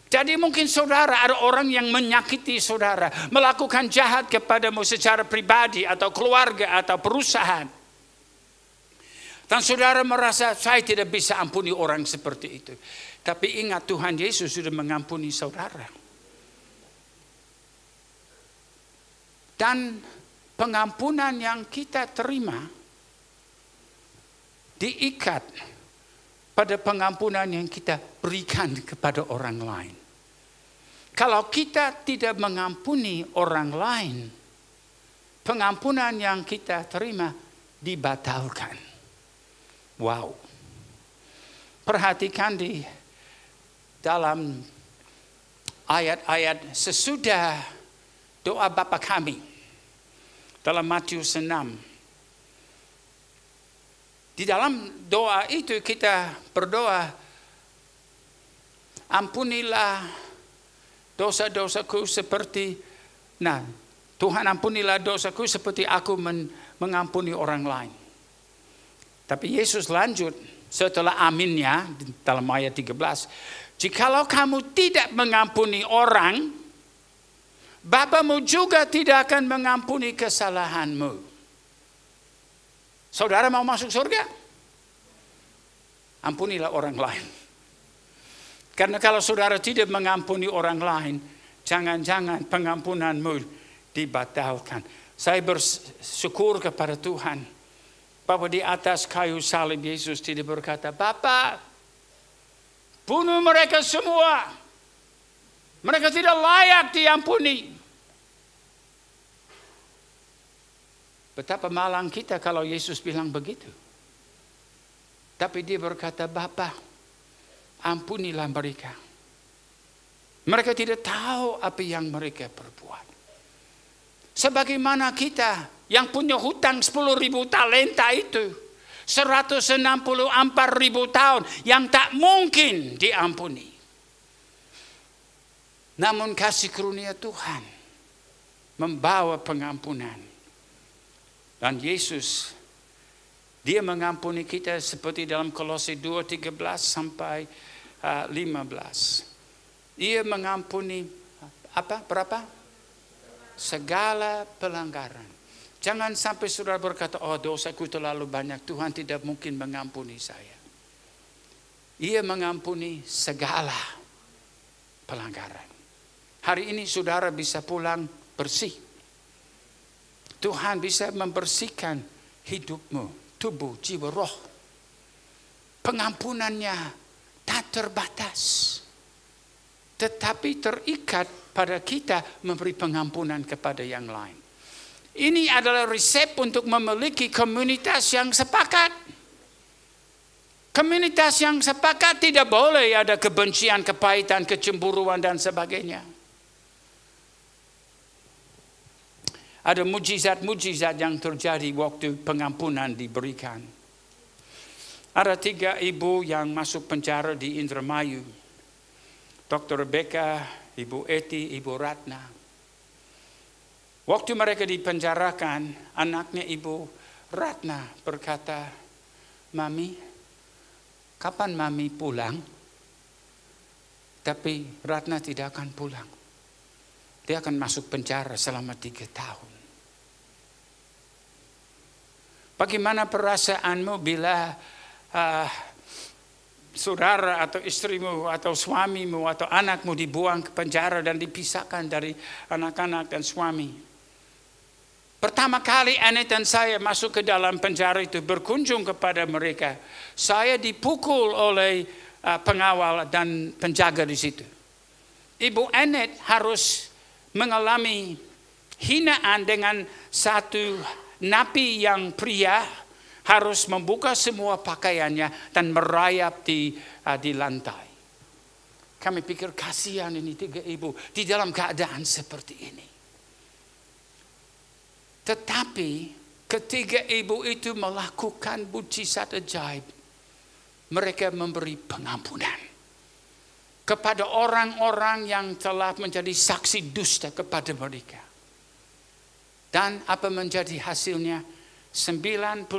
Jadi mungkin saudara, ada orang yang menyakiti saudara, melakukan jahat kepadamu secara pribadi atau keluarga atau perusahaan. Dan saudara merasa, saya tidak bisa ampuni orang seperti itu. Tapi ingat, Tuhan Yesus sudah mengampuni saudara. Dan pengampunan yang kita terima diikat pada pengampunan yang kita berikan kepada orang lain. Kalau kita tidak mengampuni orang lain, pengampunan yang kita terima dibatalkan. Wow. Perhatikan di dalam ayat-ayat sesudah doa Bapa kami dalam Matius 6. Di dalam doa itu kita berdoa, ampunilah dosa-dosaku seperti, Tuhan ampunilah dosaku seperti aku mengampuni orang lain. Tapi Yesus lanjut setelah aminnya dalam ayat 13. Jikalau kamu tidak mengampuni orang, Bapamu juga tidak akan mengampuni kesalahanmu. Saudara mau masuk surga? Ampunilah orang lain. Karena kalau saudara tidak mengampuni orang lain, jangan-jangan pengampunanmu dibatalkan. Saya bersyukur kepada Tuhan bahwa di atas kayu salib Yesus tidak berkata, Bapa, bunuh mereka semua. Mereka tidak layak diampuni. Betapa malang kita kalau Yesus bilang begitu. Tapi dia berkata, Bapa, ampunilah mereka. Mereka tidak tahu apa yang mereka perbuat. Sebagaimana kita yang punya hutang 10.000 talenta itu, 164.000 tahun yang tak mungkin diampuni. Namun kasih karunia Tuhan membawa pengampunan. Dan Yesus, dia mengampuni kita seperti dalam Kolose 2:13 sampai 15. Ia mengampuni berapa? Segala pelanggaran. Jangan sampai saudara berkata, oh dosaku terlalu banyak, Tuhan tidak mungkin mengampuni saya. Ia mengampuni segala pelanggaran. Hari ini saudara bisa pulang bersih. Tuhan bisa membersihkan hidupmu, tubuh, jiwa, roh. Pengampunannya tak terbatas. Tetapi terikat pada kita memberi pengampunan kepada yang lain. Ini adalah resep untuk memiliki komunitas yang sepakat. Komunitas yang sepakat tidak boleh ada kebencian, kepahitan, kecemburuan dan sebagainya. Ada mujizat-mujizat yang terjadi waktu pengampunan diberikan. Ada 3 ibu yang masuk penjara di Indramayu. Dr. Rebecca, Ibu Eti, Ibu Ratna. Waktu mereka dipenjarakan, anaknya Ibu Ratna berkata, Mami, kapan Mami pulang? Tapi Ratna tidak akan pulang. Dia akan masuk penjara selama 3 tahun. Bagaimana perasaanmu bila saudara atau istrimu atau suamimu atau anakmu dibuang ke penjara dan dipisahkan dari anak-anak dan suami? Pertama kali Anet dan saya masuk ke dalam penjara itu, berkunjung kepada mereka, saya dipukul oleh pengawal dan penjaga di situ. Ibu Anet harus mengalami hinaan dengan satu napi yang pria, harus membuka semua pakaiannya dan merayap di lantai. Kami pikir kasihan ini 3 ibu di dalam keadaan seperti ini. Tetapi ketiga ibu itu melakukan mujizat ajaib. Mereka memberi pengampunan. kepada orang-orang yang telah menjadi saksi dusta kepada mereka. Dan apa menjadi hasilnya? 96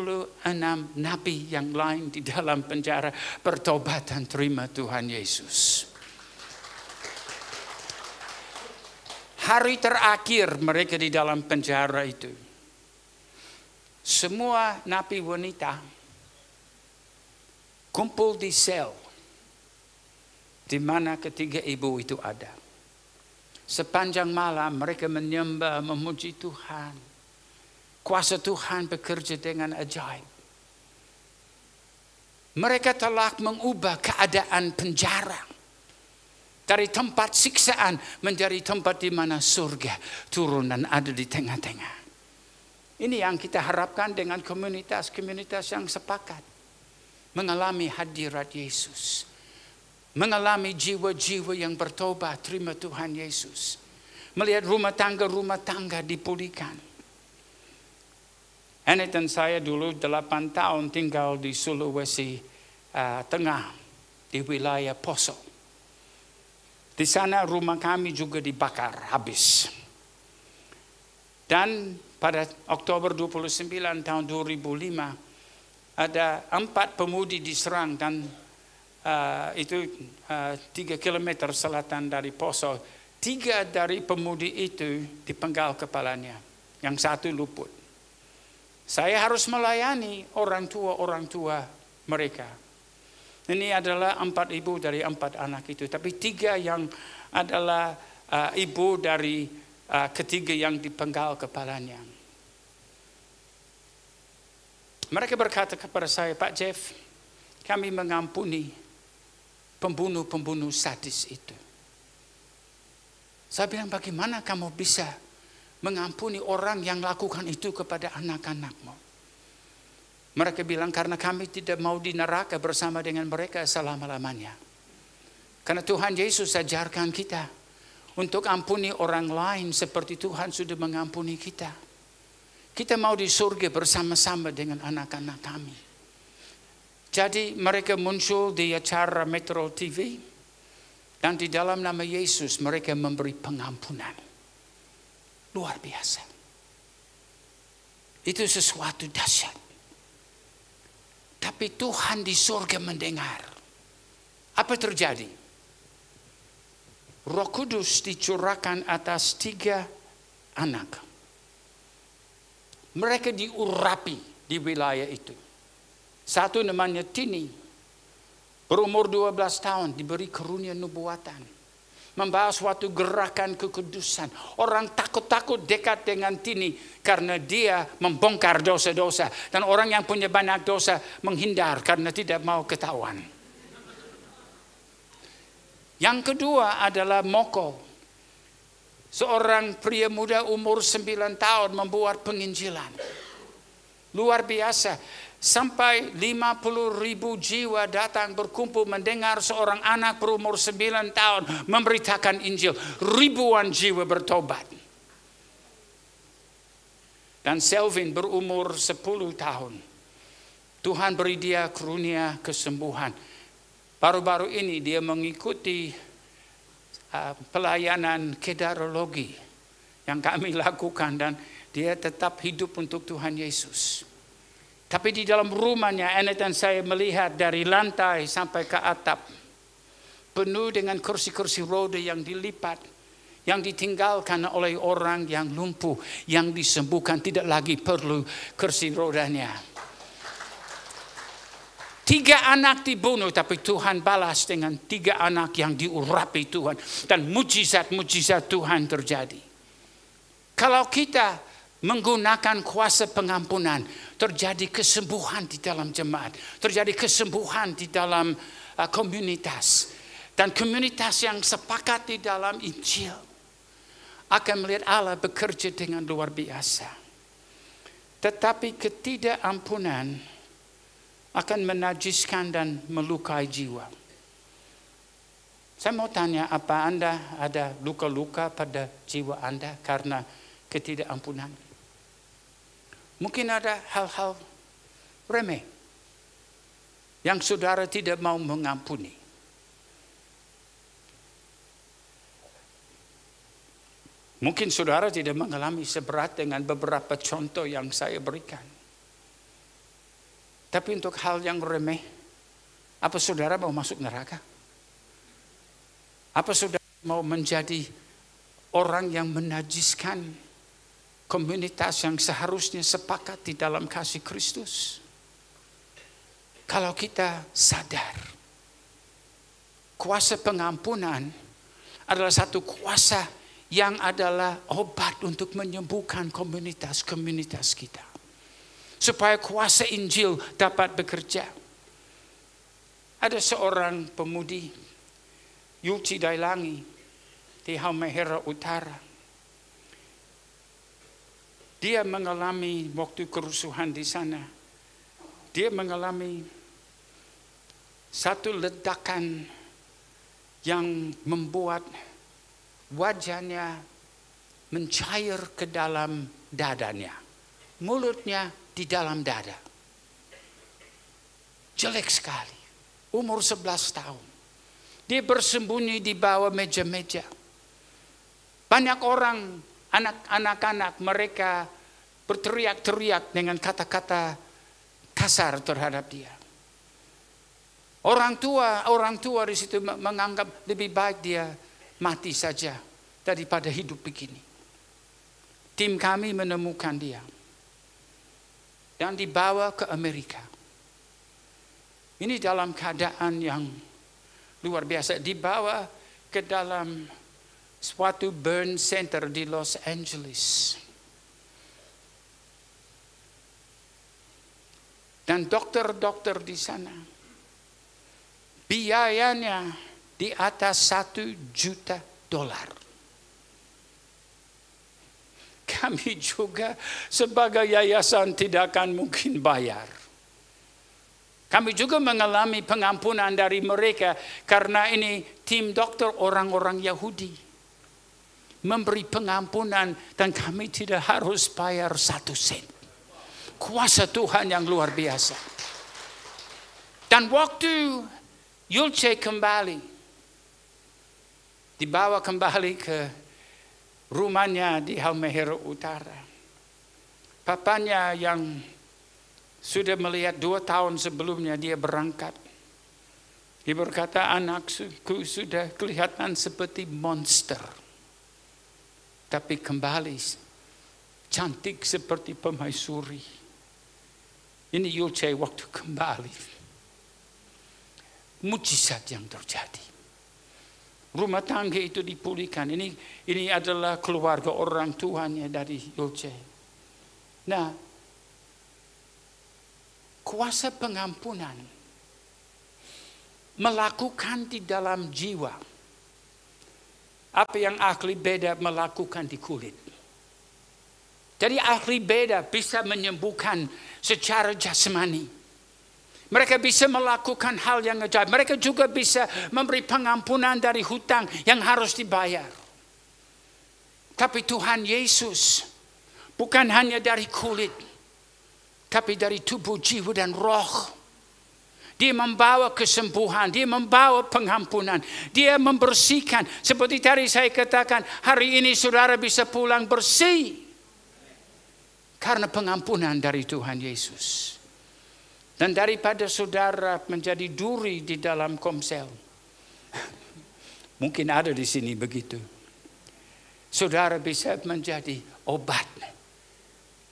nabi yang lain di dalam penjara bertobat dan terima Tuhan Yesus. Hari terakhir mereka di dalam penjara itu, semua nabi wanita kumpul di sel di mana ketiga ibu itu ada. Sepanjang malam mereka menyembah, memuji Tuhan. Kuasa Tuhan bekerja dengan ajaib. Mereka telah mengubah keadaan penjara dari tempat siksaan menjadi tempat di mana surga turun dan ada di tengah-tengah. Ini yang kita harapkan dengan komunitas-komunitas yang sepakat mengalami hadirat Yesus, mengalami jiwa-jiwa yang bertobat terima Tuhan Yesus, melihat rumah tangga dipulihkan. Anet dan saya dulu 8 tahun tinggal di Sulawesi Tengah, di wilayah Poso. Di sana rumah kami juga dibakar habis. Dan pada Oktober 29 tahun 2005, ada 4 pemudi diserang dan itu 3 kilometer selatan dari Poso. 3 dari pemudi itu dipenggal kepalanya, yang 1 luput. Saya harus melayani orang tua mereka. Ini adalah 4 ibu dari 4 anak itu. Tapi 3 yang adalah ibu dari ketiga yang dipenggal kepalanya. Mereka berkata kepada saya, Pak Jeff, kami mengampuni pembunuh-pembunuh sadis itu. Saya bilang, bagaimana kamu bisa mengampuni orang yang lakukan itu kepada anak-anakmu? Mereka bilang, karena kami tidak mau di neraka bersama dengan mereka selama-lamanya. Karena Tuhan Yesus ajarkan kita untuk ampuni orang lain seperti Tuhan sudah mengampuni kita. Kita mau di surga bersama-sama dengan anak-anak kami. Jadi mereka muncul di acara Metro TV. Dan di dalam nama Yesus mereka memberi pengampunan. Luar biasa. Itu sesuatu dahsyat. Tapi Tuhan di surga mendengar. Apa terjadi? Roh Kudus dicurahkan atas 3 anak. Mereka diurapi di wilayah itu. Satu namanya Tini, berumur 12 tahun, diberi karunia nubuatan. Membawa suatu gerakan kekudusan. Orang takut-takut dekat dengan Tini karena dia membongkar dosa-dosa. Dan orang yang punya banyak dosa menghindar karena tidak mau ketahuan. Yang kedua adalah Moko. Seorang pria muda umur 9 tahun membuat penginjilan. Luar biasa. Sampai 50.000 jiwa datang berkumpul mendengar seorang anak berumur 9 tahun memberitakan Injil. Ribuan jiwa bertobat. Dan Selvin berumur 10 tahun. Tuhan beri dia karunia kesembuhan. Baru-baru ini dia mengikuti pelayanan kedarologi yang kami lakukan. Dan dia tetap hidup untuk Tuhan Yesus. Tapi di dalam rumahnya, Anet dan saya melihat dari lantai sampai ke atap. Penuh dengan kursi-kursi roda yang dilipat. Yang ditinggalkan oleh orang yang lumpuh. Yang disembuhkan, tidak lagi perlu kursi rodanya. 3 anak dibunuh, tapi Tuhan balas dengan 3 anak yang diurapi Tuhan. Dan mujizat-mujizat Tuhan terjadi. Kalau kita menggunakan kuasa pengampunan, terjadi kesembuhan di dalam jemaat, terjadi kesembuhan di dalam komunitas, dan komunitas yang sepakat di dalam Injil akan melihat Allah bekerja dengan luar biasa. Tetapi ketidakampunan akan menajiskan dan melukai jiwa. Saya mau tanya, apa Anda ada luka-luka pada jiwa Anda karena ketidakampunan? Mungkin ada hal-hal remeh yang saudara tidak mau mengampuni. Mungkin saudara tidak mengalami seberat dengan beberapa contoh yang saya berikan. Tapi untuk hal yang remeh, apa saudara mau masuk neraka? Apa saudara mau menjadi orang yang menajiskan komunitas yang seharusnya sepakat di dalam kasih Kristus? Kalau kita sadar, kuasa pengampunan adalah satu kuasa yang adalah obat untuk menyembuhkan komunitas-komunitas kita. Supaya kuasa Injil dapat bekerja. Ada seorang pemudi, Yulci Dailangi, di Halmahera Utara. Dia mengalami waktu kerusuhan di sana. Dia mengalami satu ledakan yang membuat wajahnya mencair ke dalam dadanya. Mulutnya di dalam dada. Jelek sekali. Umur 11 tahun. Dia bersembunyi di bawah meja-meja. Banyak orang, anak-anak mereka berteriak-teriak dengan kata-kata kasar terhadap dia. Orang tua di situ menganggap lebih baik dia mati saja daripada hidup begini. Tim kami menemukan dia dan dibawa ke Amerika. Ini dalam keadaan yang luar biasa. Dibawa ke dalam suatu burn center di Los Angeles. Dan dokter-dokter di sana, biayanya di atas $1 juta. Kami juga sebagai yayasan tidak akan mungkin bayar. Kami juga mengalami pengampunan dari mereka karena ini tim dokter orang-orang Yahudi. Memberi pengampunan dan kami tidak harus bayar 1 sen. Kuasa Tuhan yang luar biasa. Dan waktu Yulce kembali, dibawa kembali ke rumahnya di Halmahera Utara. Papanya yang sudah melihat 2 tahun sebelumnya dia berangkat. Dia berkata, anakku sudah kelihatan seperti monster. Tapi kembali cantik seperti permaisuri. Ini Yulce waktu kembali. Mujizat yang terjadi. Rumah tangga itu dipulihkan. Ini adalah keluarga orang tuanya dari Yulce. Nah, kuasa pengampunan melakukan di dalam jiwa apa yang ahli beda melakukan di kulit. Jadi ahli beda bisa menyembuhkan secara jasmani. Mereka bisa melakukan hal yang ajaib. Mereka juga bisa memberi pengampunan dari hutang yang harus dibayar. Tapi Tuhan Yesus bukan hanya dari kulit, tapi dari tubuh, jiwa, dan roh. Dia membawa kesembuhan, dia membawa pengampunan, dia membersihkan. Seperti tadi saya katakan, hari ini saudara bisa pulang bersih. Karena pengampunan dari Tuhan Yesus. Dan daripada saudara menjadi duri di dalam komsel. Mungkin ada di sini begitu. Saudara bisa menjadi obat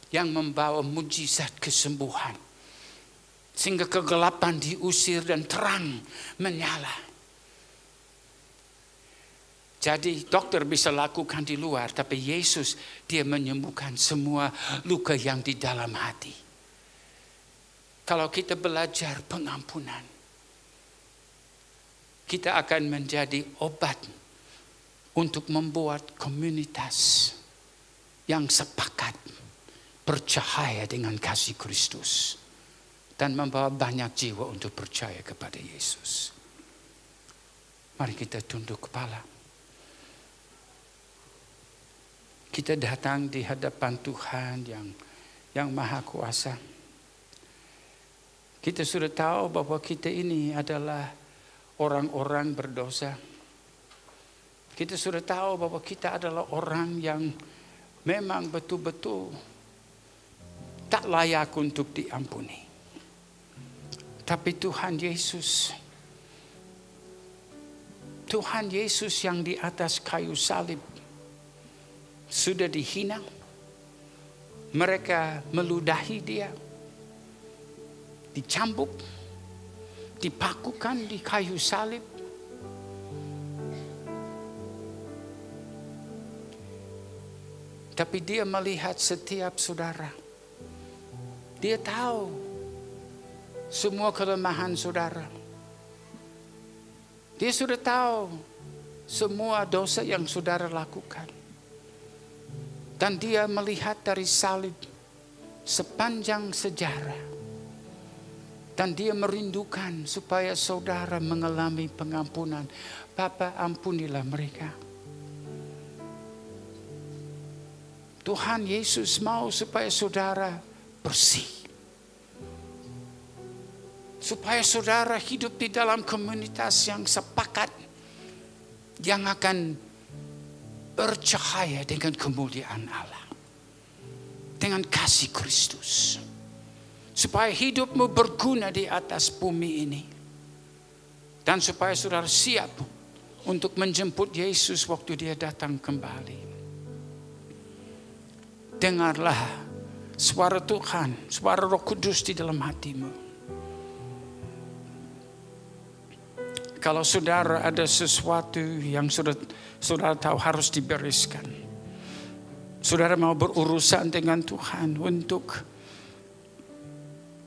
yang membawa mujizat kesembuhan. Sehingga kegelapan diusir dan terang menyala. Jadi dokter bisa lakukan di luar, tapi Yesus dia menyembuhkan semua luka yang di dalam hati. Kalau kita belajar pengampunan, kita akan menjadi obat untuk membuat komunitas yang sepakat bercahaya dengan kasih Kristus dan membawa banyak jiwa untuk percaya kepada Yesus. Mari kita tunduk kepala. Kita datang di hadapan Tuhan yang Maha Kuasa. Kita sudah tahu bahwa kita ini adalah orang-orang berdosa. Kita sudah tahu bahwa kita adalah orang yang memang betul-betul tak layak untuk diampuni. Tapi Tuhan Yesus yang di atas kayu salib sudah dihina. Mereka meludahi dia, dicambuk, dipakukan di kayu salib. Tapi dia melihat setiap saudara. Dia tahu semua kelemahan saudara. Dia sudah tahu semua dosa yang saudara lakukan. Dan dia melihat dari salib sepanjang sejarah. Dan dia merindukan supaya saudara mengalami pengampunan. Bapa, ampunilah mereka. Tuhan Yesus mau supaya saudara bersih. Supaya saudara hidup di dalam komunitas yang sepakat. Yang akan bercahaya dengan kemuliaan Allah. Dengan kasih Kristus. Supaya hidupmu berguna di atas bumi ini. Dan supaya saudara siap untuk menjemput Yesus waktu dia datang kembali. Dengarlah suara Tuhan, suara Roh Kudus di dalam hatimu. Kalau saudara ada sesuatu yang saudara tahu harus dibereskan. Saudara mau berurusan dengan Tuhan untuk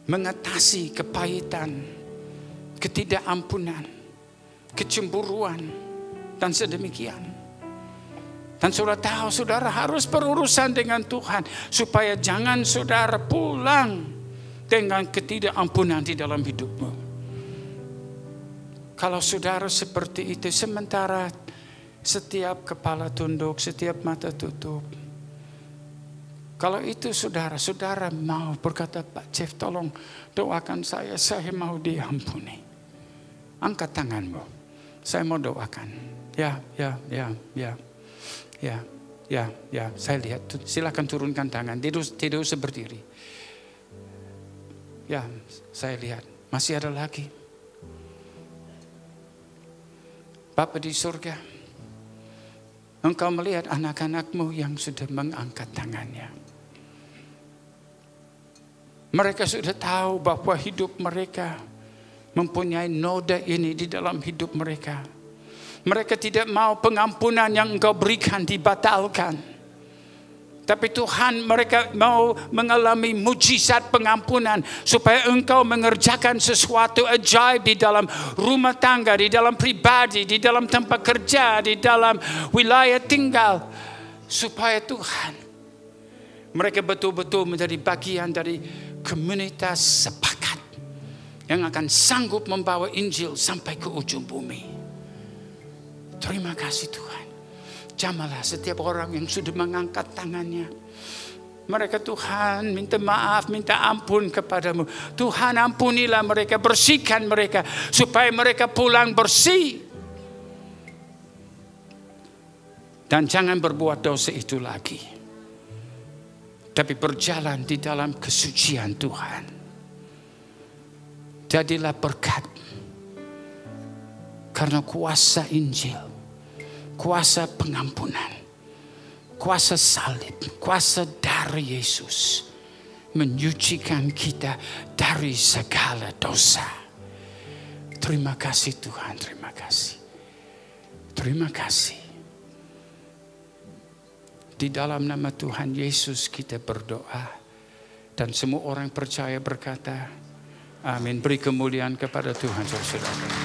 mengatasi kepahitan, ketidakampunan, kecemburuan, dan sedemikian. Dan saudara tahu saudara harus berurusan dengan Tuhan. Supaya jangan saudara pulang dengan ketidakampunan di dalam hidupmu. Kalau saudara seperti itu, sementara setiap kepala tunduk, setiap mata tutup. Kalau itu saudara mau berkata, Pak Jeff tolong doakan saya mau diampuni. Angkat tanganmu, saya mau doakan. Ya, saya lihat. Silakan turunkan tangan. Tidak usah berdiri. Ya, saya lihat. Masih ada lagi. Bapa di surga, Engkau melihat anak-anakmu yang sudah mengangkat tangannya. Mereka sudah tahu bahwa hidup mereka mempunyai noda ini di dalam hidup mereka. Mereka tidak mau pengampunan yang Engkau berikan dibatalkan. Tapi Tuhan, mereka mau mengalami mujizat pengampunan. Supaya Engkau mengerjakan sesuatu ajaib di dalam rumah tangga, di dalam pribadi, di dalam tempat kerja, di dalam wilayah tinggal. Supaya Tuhan, mereka betul-betul menjadi bagian dari komunitas sepakat. Yang akan sanggup membawa Injil sampai ke ujung bumi. Terima kasih Tuhan. Jamalah setiap orang yang sudah mengangkat tangannya. Mereka Tuhan minta maaf, minta ampun kepadamu. Tuhan ampunilah mereka, bersihkan mereka. Supaya mereka pulang bersih. Dan jangan berbuat dosa itu lagi. Tapi berjalan di dalam kesucian Tuhan. Jadilah berkat. Karena kuasa Injil. Kuasa pengampunan, kuasa salib, kuasa darah Yesus menyucikan kita dari segala dosa. Terima kasih Tuhan, terima kasih. Terima kasih. Di dalam nama Tuhan Yesus kita berdoa. Dan semua orang percaya berkata, amin. Beri kemuliaan kepada Tuhan, saudara.